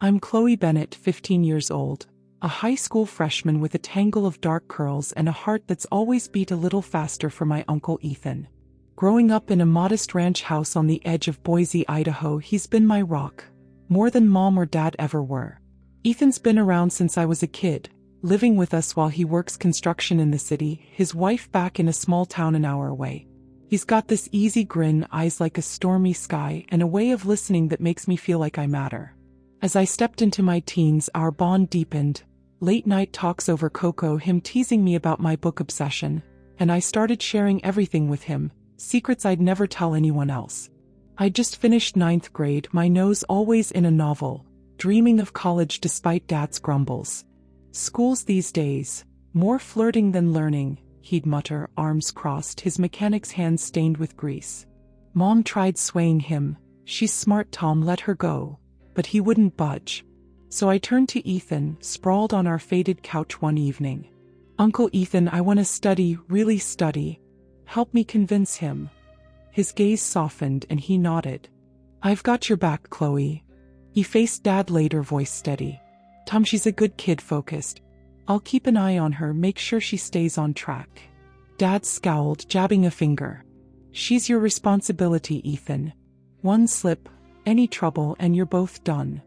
I'm Chloe Bennett, 15 years old, a high school freshman with a tangle of dark curls and a heart that's always beat a little faster for my uncle Ethan. Growing up in a modest ranch house on the edge of Boise, Idaho, he's been my rock, more than mom or dad ever were. Ethan's been around since I was a kid, living with us while he works construction in the city, his wife back in a small town an hour away. He's got this easy grin, eyes like a stormy sky, and a way of listening that makes me feel like I matter. As I stepped into my teens, our bond deepened. Late night talks over cocoa, him teasing me about my book obsession, and I started sharing everything with him, secrets I'd never tell anyone else. I'd just finished 9th grade, my nose always in a novel, dreaming of college despite Dad's grumbles. Schools these days, more flirting than learning, he'd mutter, arms crossed, his mechanic's hands stained with grease. Mom tried swaying him. She's smart, Tom, let her go. But he wouldn't budge. So I turned to Ethan, sprawled on our faded couch one evening. Uncle Ethan, I want to study, really study. Help me convince him. His gaze softened and he nodded. I've got your back, Chloe. He faced Dad later, voice steady. Tom, she's a good kid, focused. I'll keep an eye on her, make sure she stays on track. Dad scowled, jabbing a finger. She's your responsibility, Ethan. One slip, any trouble, and you're both done.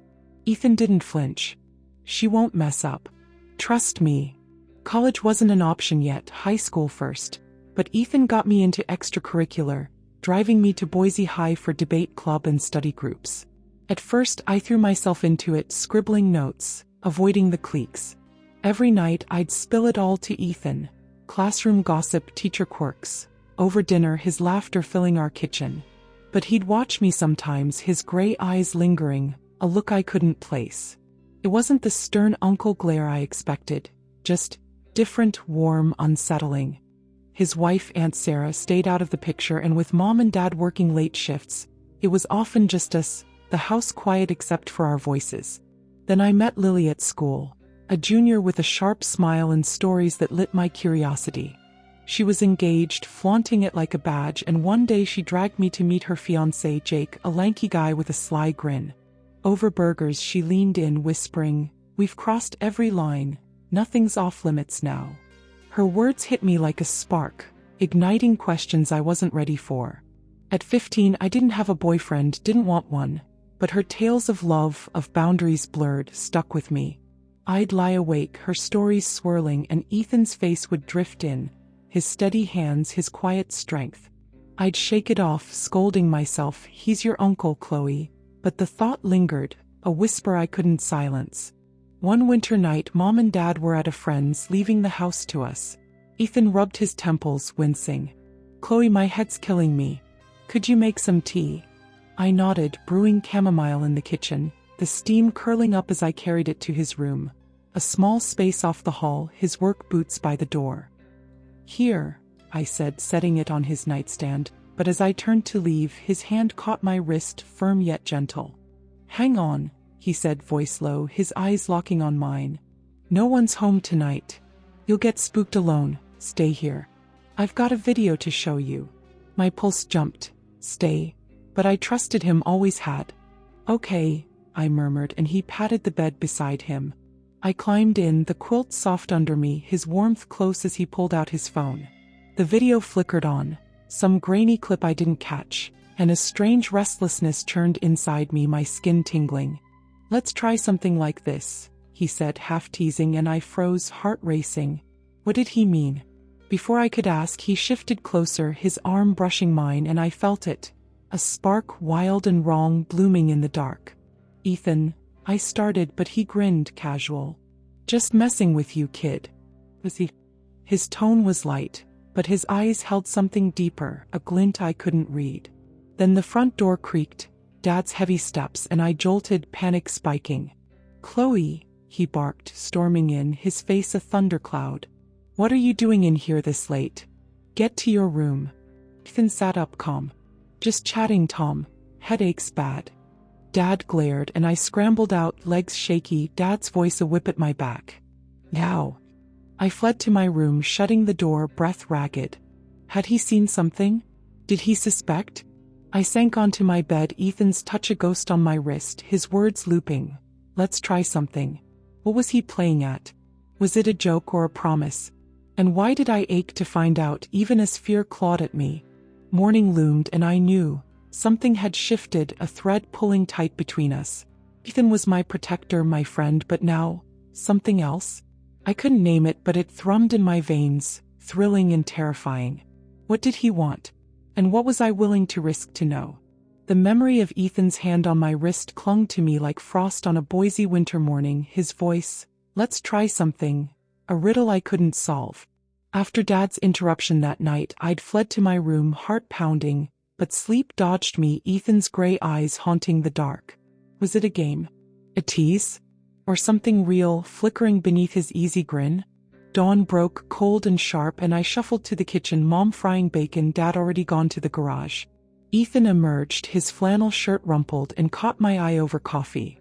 Ethan didn't flinch. She won't mess up. Trust me. College wasn't an option yet, high school first. But Ethan got me into extracurricular, driving me to Boise High for debate club and study groups. At first, I threw myself into it, scribbling notes, avoiding the cliques. Every night, I'd spill it all to Ethan. Classroom gossip, teacher quirks. Over dinner, his laughter filling our kitchen. But he'd watch me sometimes, his gray eyes lingering, a look I couldn't place. It wasn't the stern uncle glare I expected, just different, warm, unsettling. His wife, Aunt Sarah, stayed out of the picture, and with Mom and Dad working late shifts, it was often just us, the house quiet except for our voices. Then I met Lily at school, a junior with a sharp smile and stories that lit my curiosity. She was engaged, flaunting it like a badge, and one day she dragged me to meet her fiancé, Jake, a lanky guy with a sly grin. Over burgers, she leaned in, whispering, "We've crossed every line, nothing's off limits now." Her words hit me like a spark, igniting questions I wasn't ready for. At 15, I didn't have a boyfriend, didn't want one, but her tales of love, of boundaries blurred, stuck with me. I'd lie awake, her stories swirling, and Ethan's face would drift in, his steady hands, his quiet strength. I'd shake it off, scolding myself, "He's your uncle, Chloe." But the thought lingered, a whisper I couldn't silence. One winter night, Mom and Dad were at a friend's, leaving the house to us. Ethan rubbed his temples, wincing. "Chloe, my head's killing me. Could you make some tea?" I nodded, brewing chamomile in the kitchen, the steam curling up as I carried it to his room. A small space off the hall, his work boots by the door. "Here," I said, setting it on his nightstand, but as I turned to leave, his hand caught my wrist, firm yet gentle. "Hang on," he said, voice low, his eyes locking on mine. "No one's home tonight. You'll get spooked alone. Stay here. I've got a video to show you." My pulse jumped. Stay. But I trusted him, always had. "Okay," I murmured, and he patted the bed beside him. I climbed in, the quilt soft under me, his warmth close as he pulled out his phone. The video flickered on, some grainy clip I didn't catch, and a strange restlessness churned inside me, my skin tingling. "Let's try something like this," he said, half teasing, and I froze, heart racing. What did he mean? Before I could ask, he shifted closer, his arm brushing mine, and I felt it. A spark, wild and wrong, blooming in the dark. "Ethan," I started, but he grinned, casual. "Just messing with you, kid." Was he? His tone was light, but his eyes held something deeper, a glint I couldn't read. Then the front door creaked, Dad's heavy steps, and I jolted, panic spiking. "Chloe," he barked, storming in, his face a thundercloud. "What are you doing in here this late? Get to your room." Ethan sat up, calm. "Just chatting, Tom. Headache's bad." Dad glared, and I scrambled out, legs shaky, Dad's voice a whip at my back. "Now." I fled to my room, shutting the door, breath ragged. Had he seen something? Did he suspect? I sank onto my bed, Ethan's touch a ghost on my wrist, his words looping. Let's try something. What was he playing at? Was it a joke or a promise? And why did I ache to find out even as fear clawed at me? Morning loomed and I knew. Something had shifted, a thread pulling tight between us. Ethan was my protector, my friend, but now, something else? I couldn't name it, but it thrummed in my veins, thrilling and terrifying. What did he want? And what was I willing to risk to know? The memory of Ethan's hand on my wrist clung to me like frost on a Boise winter morning, his voice, "Let's try something," a riddle I couldn't solve. After Dad's interruption that night, I'd fled to my room, heart pounding, but sleep dodged me, Ethan's gray eyes haunting the dark. Was it a game? A tease? Or something real, flickering beneath his easy grin? Dawn broke, cold and sharp, and I shuffled to the kitchen, Mom frying bacon, Dad already gone to the garage. Ethan emerged, his flannel shirt rumpled, and caught my eye over coffee.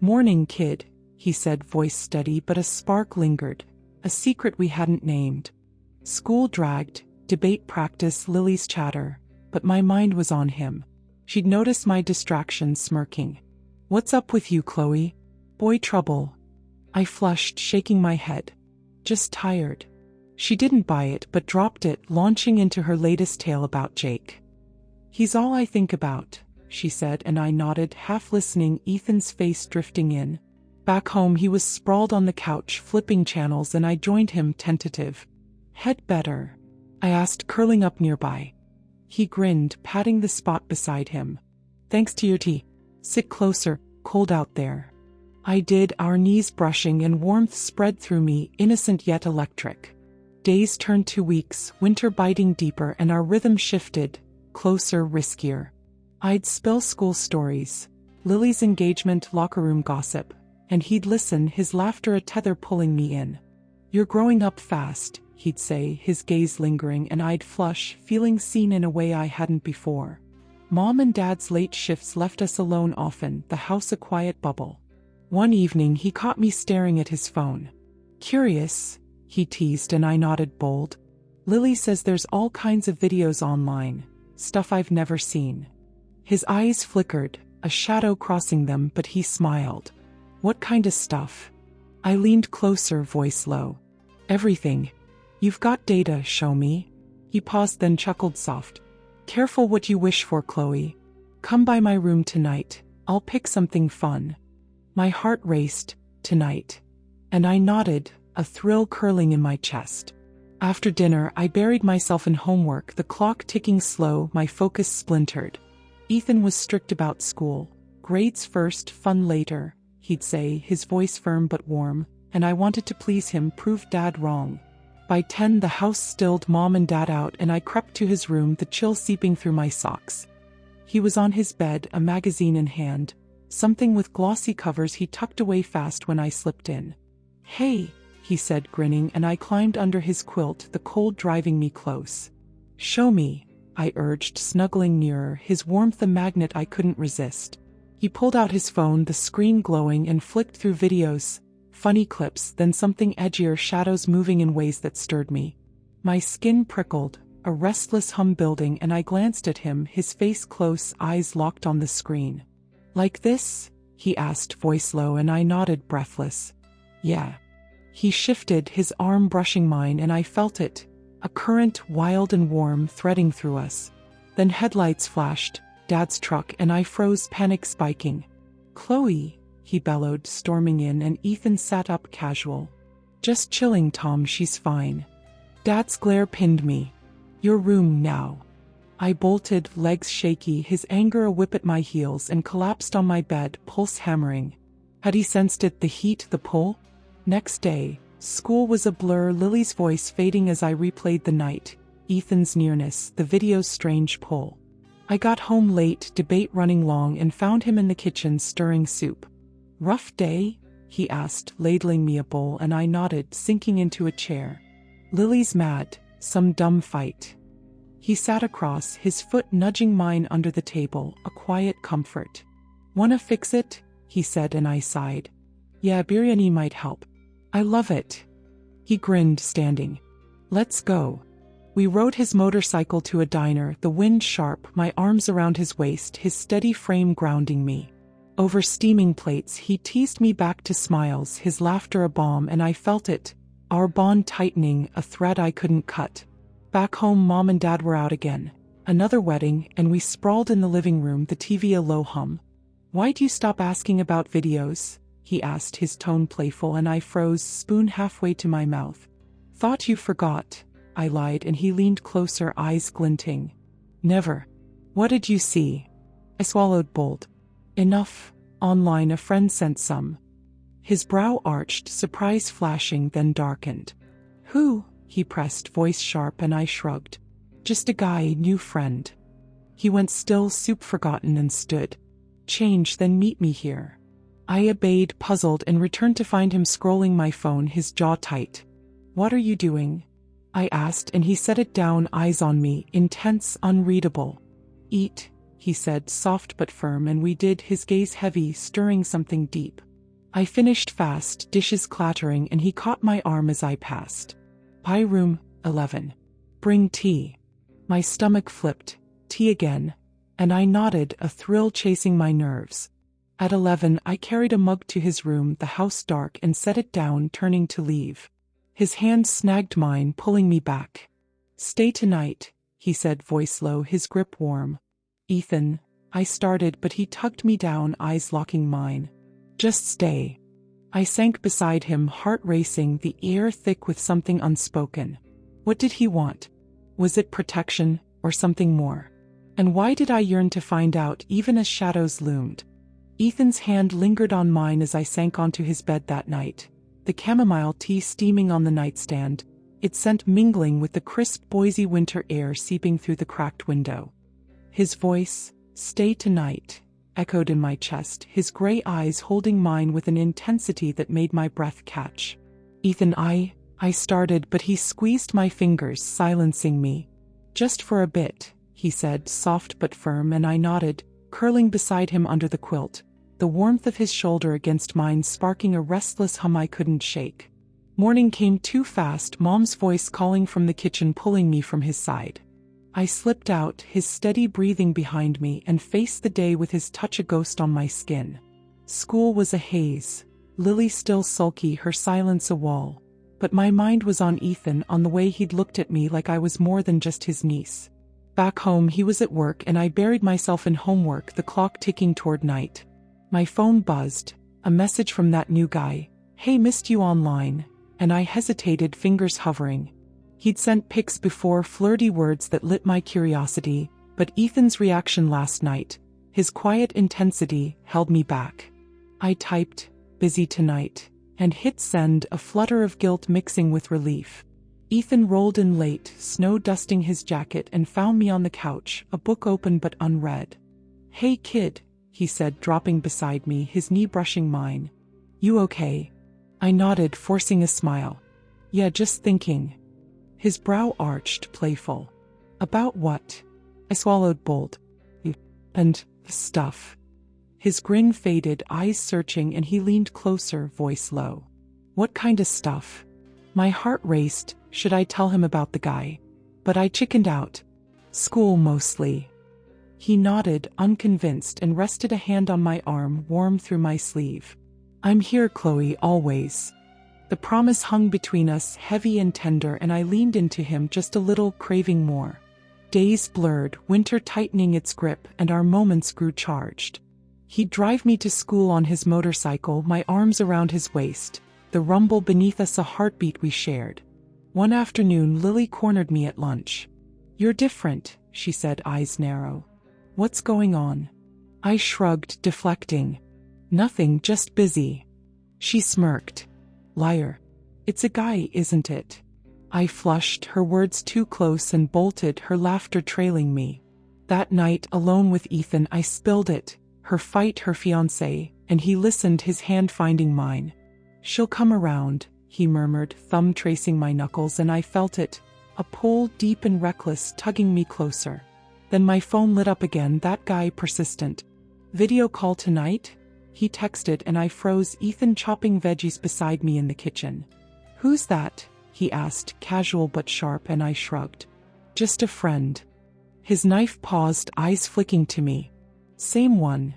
"Morning, kid," he said, voice steady, but a spark lingered. A secret we hadn't named. School dragged, debate practice, Lily's chatter. But my mind was on him. She'd noticed my distraction, smirking. "What's up with you, Chloe? Boy trouble?" I flushed, shaking my head. "Just tired." She didn't buy it, but dropped it, launching into her latest tale about Jake. "He's all I think about," she said, and I nodded, half listening, Ethan's face drifting in. Back home he was sprawled on the couch, flipping channels, and I joined him, tentative. "Head better?" I asked, curling up nearby. He grinned, patting the spot beside him. "Thanks to your tea. Sit closer, cold out there." I did, our knees brushing, and warmth spread through me, innocent yet electric. Days turned to weeks, winter biting deeper, and our rhythm shifted, closer, riskier. I'd spill school stories, Lily's engagement, locker room gossip, and he'd listen, his laughter a tether pulling me in. "You're growing up fast," he'd say, his gaze lingering, and I'd flush, feeling seen in a way I hadn't before. Mom and Dad's late shifts left us alone often, the house a quiet bubble. One evening he caught me staring at his phone. "Curious?" he teased, and I nodded, bold. "Lily says there's all kinds of videos online, stuff I've never seen." His eyes flickered, a shadow crossing them, but he smiled. "What kind of stuff?" I leaned closer, voice low. "Everything. You've got data, show me." He paused, then chuckled soft. "Careful what you wish for, Chloe. Come by my room tonight, I'll pick something fun." My heart raced. Tonight. And I nodded, a thrill curling in my chest. After dinner, I buried myself in homework, the clock ticking slow, my focus splintered. Ethan was strict about school. "Grades first, fun later," he'd say, his voice firm but warm, and I wanted to please him, prove Dad wrong. By 10 the house stilled, Mom and Dad out, and I crept to his room, the chill seeping through my socks. He was on his bed, a magazine in hand. Something with glossy covers he tucked away fast when I slipped in. "Hey," he said, grinning, and I climbed under his quilt, the cold driving me close. "Show me," I urged, snuggling nearer, his warmth a magnet I couldn't resist. He pulled out his phone, the screen glowing, and flicked through videos, funny clips, then something edgier, shadows moving in ways that stirred me. My skin prickled, a restless hum building, and I glanced at him, his face close, eyes locked on the screen. "Like this?" he asked, voice low, and I nodded, breathless. "Yeah." He shifted, his arm brushing mine, and I felt it, a current, wild and warm, threading through us. Then headlights flashed, Dad's truck, and I froze, panic spiking. "Chloe," he bellowed, storming in, and Ethan sat up, casual. "Just chilling, Tom, she's fine." Dad's glare pinned me. "Your room now." I bolted, legs shaky, his anger a whip at my heels, and collapsed on my bed, pulse hammering. Had he sensed it, the heat, the pull? Next day, school was a blur, Lily's voice fading as I replayed the night, Ethan's nearness, the video's strange pull. I got home late, debate running long, and found him in the kitchen stirring soup. "Rough day?" he asked, ladling me a bowl, and I nodded, sinking into a chair. "Lily's mad, some dumb fight." He sat across, his foot nudging mine under the table, a quiet comfort. "Wanna fix it?" he said, and I sighed. "Yeah, biryani might help." "I love it." He grinned, standing. "Let's go." We rode his motorcycle to a diner, the wind sharp, my arms around his waist, his steady frame grounding me. Over steaming plates he teased me back to smiles, his laughter a balm, and I felt it, our bond tightening, a thread I couldn't cut. Back home Mom and Dad were out again. Another wedding, and we sprawled in the living room, the TV a low hum. "Why'd you stop asking about videos?" he asked, his tone playful, and I froze, spoon halfway to my mouth. "Thought you forgot," I lied, and he leaned closer, eyes glinting. "Never." "What did you see?" I swallowed bold. "Enough. Online, a friend sent some." His brow arched, surprise flashing, then darkened. "Who?" he pressed, voice sharp, and I shrugged. "Just a guy, new friend." He went still, soup forgotten, and stood. "Change, then meet me here." I obeyed, puzzled, and returned to find him scrolling my phone, his jaw tight. "What are you doing?" I asked, and he set it down, eyes on me, intense, unreadable. "Eat," he said, soft but firm, and we did, his gaze heavy, stirring something deep. I finished fast, dishes clattering, and he caught my arm as I passed. "Pie room, 11. Bring tea." My stomach flipped. Tea again? And I nodded, a thrill chasing my nerves. At 11, I carried a mug to his room, the house dark, and set it down, turning to leave. His hand snagged mine, pulling me back. "Stay tonight," he said, voice low, his grip warm. "Ethan," I started, but he tugged me down, eyes locking mine. "Just stay." I sank beside him, heart racing, the air thick with something unspoken. What did he want? Was it protection, or something more? And why did I yearn to find out, even as shadows loomed? Ethan's hand lingered on mine as I sank onto his bed that night. The chamomile tea steaming on the nightstand, its scent mingling with the crisp Boise winter air seeping through the cracked window. His voice, "Stay tonight," echoed in my chest, his gray eyes holding mine with an intensity that made my breath catch. "Ethan, I started, but he squeezed my fingers, silencing me. "Just for a bit," he said, soft but firm, and I nodded, curling beside him under the quilt, the warmth of his shoulder against mine sparking a restless hum I couldn't shake. Morning came too fast, Mom's voice calling from the kitchen, pulling me from his side. I slipped out, his steady breathing behind me, and faced the day with his touch a ghost on my skin. School was a haze. Lily still sulky, her silence a wall. But my mind was on Ethan, on the way he'd looked at me like I was more than just his niece. Back home he was at work, and I buried myself in homework, the clock ticking toward night. My phone buzzed. A message from that new guy. "Hey, missed you online." And I hesitated, fingers hovering. He'd sent pics before, flirty words that lit my curiosity, but Ethan's reaction last night, his quiet intensity, held me back. I typed, "Busy tonight," and hit send, a flutter of guilt mixing with relief. Ethan rolled in late, snow dusting his jacket, and found me on the couch, a book open but unread. "Hey kid," he said, dropping beside me, his knee brushing mine. "You okay?" I nodded, forcing a smile. "Yeah, just thinking." His brow arched, playful. "About what?" I swallowed bold. "And stuff." His grin faded, eyes searching, and he leaned closer, voice low. "What kind of stuff?" My heart raced. Should I tell him about the guy? But I chickened out. "School mostly." He nodded, unconvinced, and rested a hand on my arm, warm through my sleeve. "I'm here, Chloe, always." The promise hung between us, heavy and tender, and I leaned into him just a little, craving more. Days blurred, winter tightening its grip, and our moments grew charged. He'd drive me to school on his motorcycle, my arms around his waist, the rumble beneath us a heartbeat we shared. One afternoon Lily cornered me at lunch. "You're different," she said, eyes narrow. "What's going on?" I shrugged, deflecting. "Nothing, just busy." She smirked. "Liar. It's a guy, isn't it?" I flushed, her words too close, and bolted, her laughter trailing me. That night, alone with Ethan, I spilled it. Her fight, her fiancé, and he listened, his hand finding mine. "She'll come around," he murmured, thumb tracing my knuckles, and I felt it, a pull, deep and reckless, tugging me closer. Then my phone lit up again, that guy persistent. "Video call tonight?" He texted, and I froze, Ethan chopping veggies beside me in the kitchen. "Who's that?" he asked, casual but sharp, and I shrugged. "Just a friend." His knife paused, eyes flicking to me. "Same one."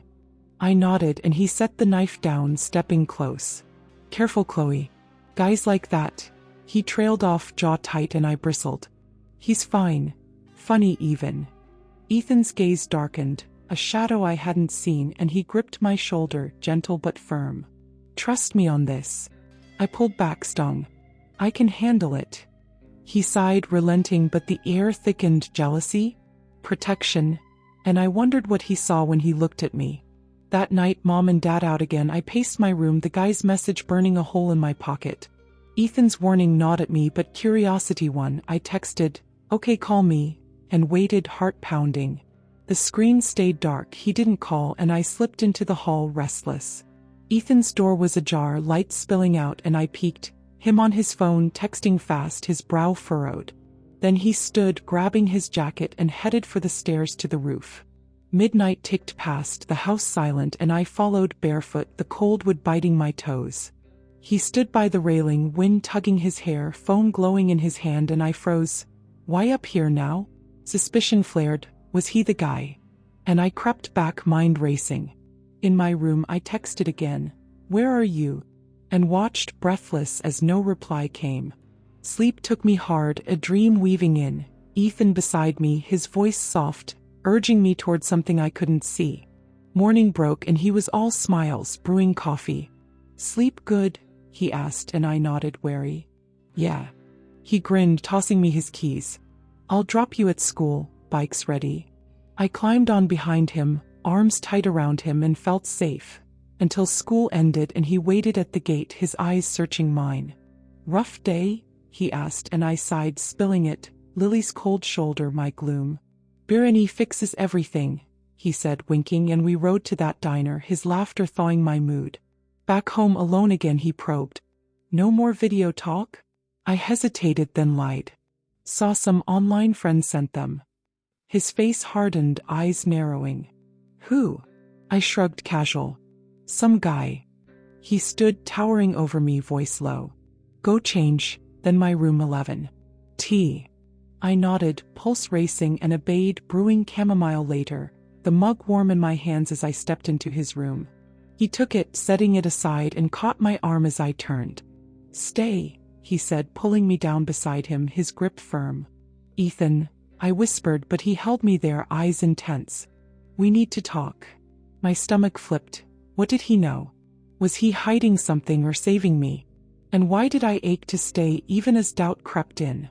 I nodded and he set the knife down, stepping close. Careful, Chloe. Guys like that. He trailed off, jaw tight, and I bristled. He's fine. Funny even. Ethan's gaze darkened, a shadow I hadn't seen, and he gripped my shoulder, gentle but firm. Trust me on this. I pulled back, stung. I can handle it. He sighed, relenting, but the air thickened. Jealousy? Protection? And I wondered what he saw when he looked at me. That night, Mom and Dad out again, I paced my room, the guy's message burning a hole in my pocket. Ethan's warning gnawed at me, but curiosity won. I texted, "Okay, call me," and waited, heart pounding. The screen stayed dark, he didn't call, and I slipped into the hall, restless. Ethan's door was ajar, light spilling out, and I peeked, him on his phone, texting fast, his brow furrowed. Then he stood, grabbing his jacket, and headed for the stairs to the roof. Midnight ticked past, the house silent, and I followed barefoot, the cold wood biting my toes. He stood by the railing, wind tugging his hair, foam glowing in his hand, and I froze. Why up here now? Suspicion flared. Was he the guy? And I crept back, mind racing. In my room, I texted again, "Where are you?" and watched, breathless, as no reply came. Sleep took me hard, a dream weaving in. Ethan beside me, his voice soft, urging me toward something I couldn't see. Morning broke and he was all smiles, brewing coffee. "Sleep good?" he asked, and I nodded, wary. "Yeah." He grinned, tossing me his keys. "I'll drop you at school, bike's ready." I climbed on behind him, arms tight around him, and felt safe, until school ended and he waited at the gate, his eyes searching mine. "Rough day?" he asked, and I sighed, spilling it, Lily's cold shoulder, my gloom. "Birani fixes everything," he said, winking, and we rode to that diner, his laughter thawing my mood. "Back home alone again?" he probed. "No more video talk?" I hesitated, then lied. "Saw some online friend sent them." His face hardened, eyes narrowing. "Who?" I shrugged, casual. "Some guy." He stood, towering over me, voice low. "Go change, then my room 11. Tea." I nodded, pulse racing, and obeyed, brewing chamomile later, the mug warm in my hands as I stepped into his room. He took it, setting it aside, and caught my arm as I turned. "Stay," he said, pulling me down beside him, his grip firm. "Ethan," I whispered, but he held me there, eyes intense. "We need to talk." My stomach flipped. What did he know? Was he hiding something or saving me? And why did I ache to stay, even as doubt crept in?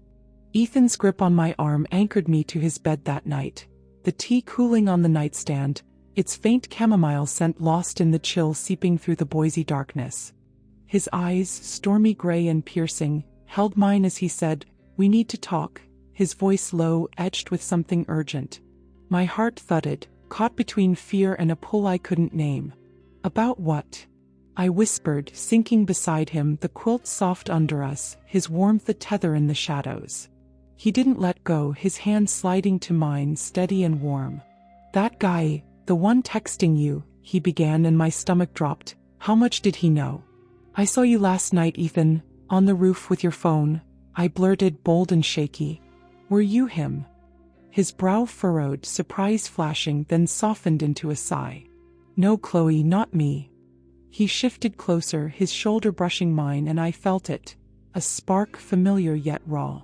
Ethan's grip on my arm anchored me to his bed that night. The tea cooling on the nightstand, its faint chamomile scent lost in the chill seeping through the Boise darkness. His eyes, stormy gray and piercing, held mine as he said, "We need to talk," his voice low, edged with something urgent. My heart thudded, caught between fear and a pull I couldn't name. "About what?" I whispered, sinking beside him, the quilt soft under us, his warmth a tether in the shadows. He didn't let go, his hand sliding to mine, steady and warm. "That guy, the one texting you," he began, and my stomach dropped. How much did he know? "I saw you last night, Ethan, on the roof with your phone," I blurted, bold and shaky. "Were you him?" His brow furrowed, surprise flashing, then softened into a sigh. "No, Chloe, not me." He shifted closer, his shoulder brushing mine, and I felt it. A spark, familiar yet raw.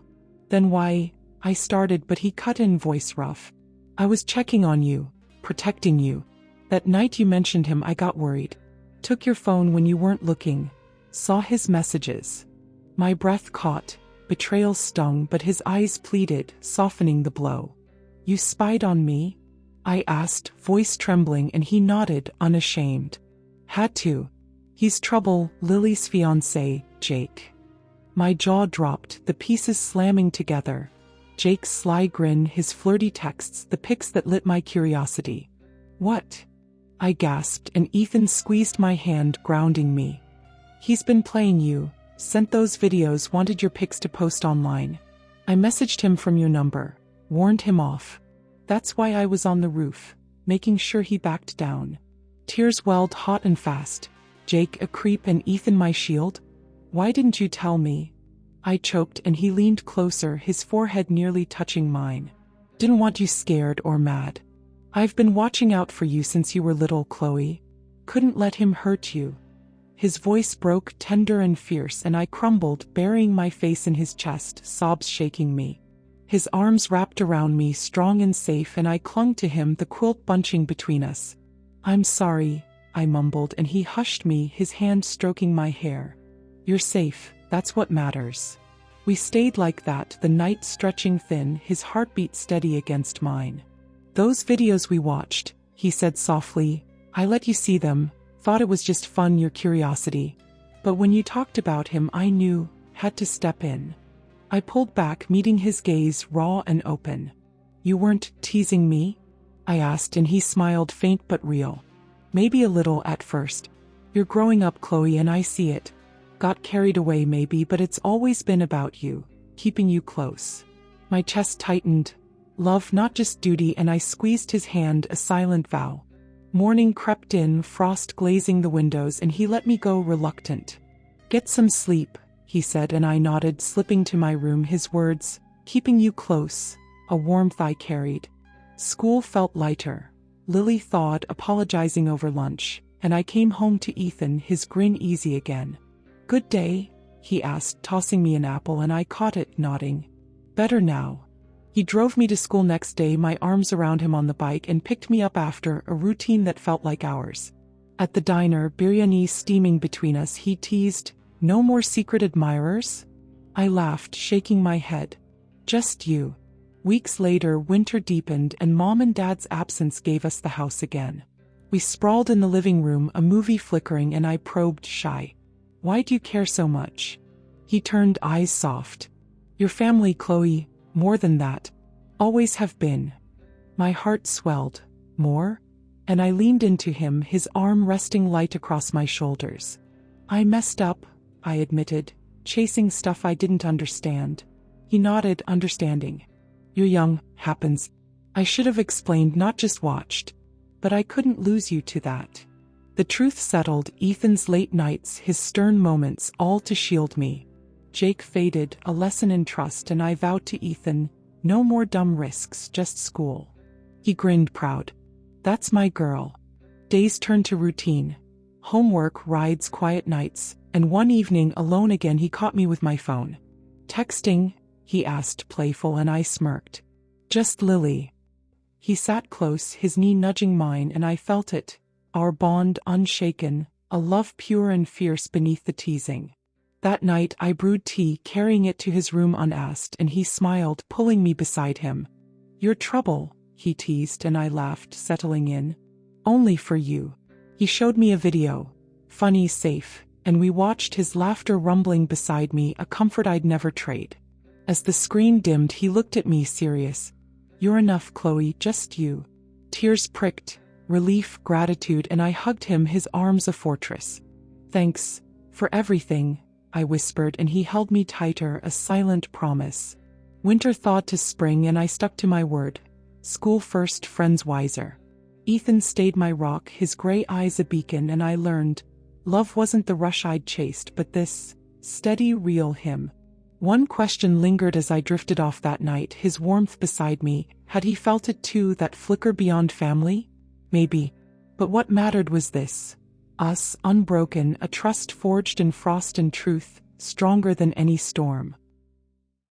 "Then why?" I started, but he cut in, voice rough. "I was checking on you, protecting you. That night you mentioned him, I got worried. Took your phone when you weren't looking. Saw his messages." My breath caught. Betrayal stung, but his eyes pleaded, softening the blow. "You spied on me?" I asked, voice trembling, and he nodded, unashamed. "Had to. He's trouble, Lily's fiancé, Jake." My jaw dropped, the pieces slamming together. Jake's sly grin, his flirty texts, the pics that lit my curiosity. "What?" I gasped, and Ethan squeezed my hand, grounding me. "He's been playing you, sent those videos, wanted your pics to post online. I messaged him from your number, warned him off. That's why I was on the roof, making sure he backed down." Tears welled hot and fast. "Jake a creep and Ethan my shield? Why didn't you tell me?" I choked, and he leaned closer, his forehead nearly touching mine. "Didn't want you scared or mad. I've been watching out for you since you were little, Chloe. Couldn't let him hurt you. His voice broke, tender and fierce, and I crumbled, burying my face in his chest, sobs shaking me. His arms wrapped around me, strong and safe, and I clung to him, the quilt bunching between us. "I'm sorry," I mumbled, and he hushed me, his hand stroking my hair. "You're safe, that's what matters." We stayed like that, the night stretching thin, his heartbeat steady against mine. "Those videos we watched," he said softly, "I let you see them, thought it was just fun, your curiosity. But when you talked about him, I knew, had to step in." I pulled back, meeting his gaze, raw and open. "You weren't teasing me?" I asked, and he smiled, faint but real. "Maybe a little at first. You're growing up, Chloe, and I see it. Got carried away maybe, but it's always been about you, keeping you close." My chest tightened. Love, not just duty, and I squeezed his hand, a silent vow. Morning crept in, frost glazing the windows, and he let me go, reluctant. "Get some sleep," he said, and I nodded, slipping to my room, his words, "keeping you close," a warmth I carried. School felt lighter. Lily thawed, apologizing over lunch, and I came home to Ethan, his grin easy again. "Good day?" he asked, tossing me an apple, and I caught it, nodding. "Better now." He drove me to school next day, my arms around him on the bike, and picked me up after a routine that felt like ours. At the diner, biryani steaming between us, he teased, "No more secret admirers?" I laughed, shaking my head. "Just you." Weeks later, winter deepened, and Mom and Dad's absence gave us the house again. We sprawled in the living room, a movie flickering, and I probed, shy. "Why do you care so much?" He turned, eyes soft. "Your family, Chloe. More than that. Always have been." My heart swelled. More? And I leaned into him, his arm resting light across my shoulders. "I messed up," I admitted, chasing stuff I didn't understand. He nodded, understanding. "You're young, happens. I should have explained, not just watched. But I couldn't lose you to that." The truth settled, Ethan's late nights, his stern moments, all to shield me. Jake faded, a lesson in trust, and I vowed to Ethan, no more dumb risks, just school. He grinned, proud. "That's my girl." Days turned to routine. Homework, rides, quiet nights, and one evening, alone again, he caught me with my phone. "Texting?" he asked, playful, and I smirked. "Just Lily." He sat close, his knee nudging mine, and I felt it. Our bond unshaken, a love pure and fierce beneath the teasing. That night I brewed tea, carrying it to his room unasked, and he smiled, pulling me beside him. "Your trouble," he teased, and I laughed, settling in. "Only for you." He showed me a video. Funny, safe, and we watched, his laughter rumbling beside me, a comfort I'd never trade. As the screen dimmed, he looked at me, serious. "You're enough, Chloe, just you." Tears pricked, relief, gratitude, and I hugged him, his arms a fortress. "Thanks for everything," I whispered, and he held me tighter, a silent promise. Winter thawed to spring, and I stuck to my word. School first, friends wiser. Ethan stayed my rock, his gray eyes a beacon, and I learned, love wasn't the rush I'd chased, but this steady, real him. One question lingered as I drifted off that night, his warmth beside me. Had he felt it too, that flicker beyond family? Maybe. But what mattered was this. Us, unbroken, a trust forged in frost and truth, stronger than any storm.